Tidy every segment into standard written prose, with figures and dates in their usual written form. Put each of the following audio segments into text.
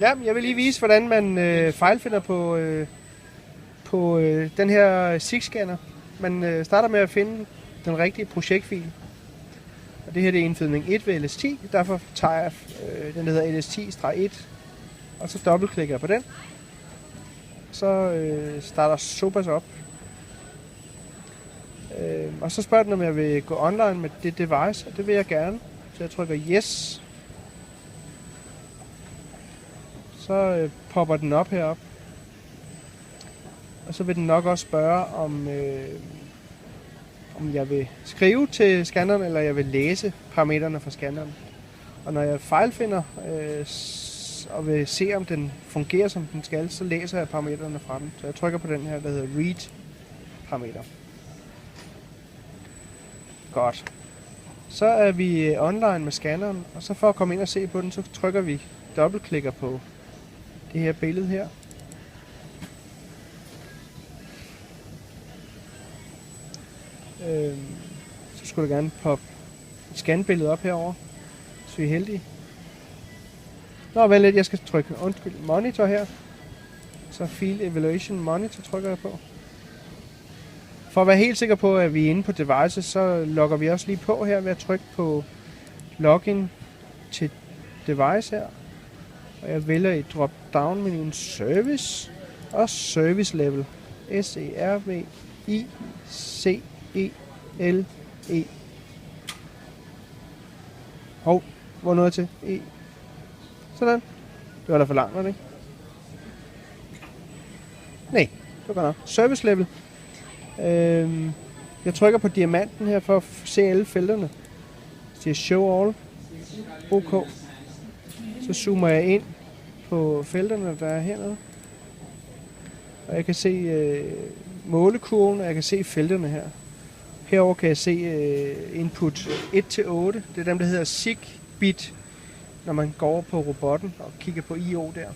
Ja, jeg vil lige vise, hvordan man fejlfinder på den her SIG-scanner. Man starter med at finde den rigtige projektfil. Og det her det er indfødning 1 ved LS10. Derfor tager jeg den, der hedder LS10-1, og så dobbeltklikker jeg på den. Så starter Sopas op. Og så spørger den, om jeg vil gå online med det device, og det vil jeg gerne. Så jeg trykker yes. Så popper den op herop. Og så vil den nok også spørge, om jeg vil skrive til scanneren, eller jeg vil læse parametrene fra scanneren. Og når jeg fejlfinder og vil se, om den fungerer, som den skal, så læser jeg parametrene fra den. Så jeg trykker på den her, der hedder read parameter. Godt. Så er vi online med scanneren, og så for at komme ind og se på den, så trykker vi dobbeltklikker på det her billede her. Så skulle der gerne poppe et scanbillede op herover, så vi er heldige. Nå, vent lidt, jeg skal trykke monitor her. Så Field Evaluation Monitor trykker jeg på. For at være helt sikker på, at vi er inde på devices, så logger vi også lige på her ved at trykke på Login til device her. Og jeg vælger i drop-down menuen Service og Service Level. S-E-R-V-I-C-E-L-E. Hov, hvor nåede jeg til? E. Sådan. Det var da for langt, var det ikke? Nej, det var godt nok. Service Level. Jeg trykker på diamanten her for at se alle felterne. Så siger Show All. OK. Så zoomer jeg ind på felterne, der er hernede. Og jeg kan se målekurven, og jeg kan se felterne her. Herover kan jeg se input 1-8. Det er dem, der hedder SIG-bit, når man går over på robotten og kigger på I/O der.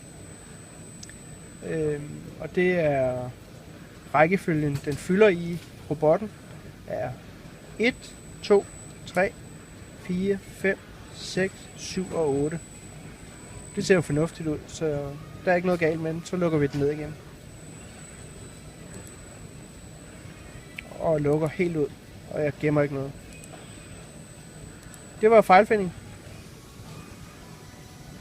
Og det er rækkefølgen, den fylder i robotten, er 1, 2, 3, 4, 5, 6, 7 og 8. Det ser jo fornuftigt ud, så der er ikke noget galt med den. Så lukker vi den ned igen. Og lukker helt ud, og jeg gemmer ikke noget. Det var fejlfinding.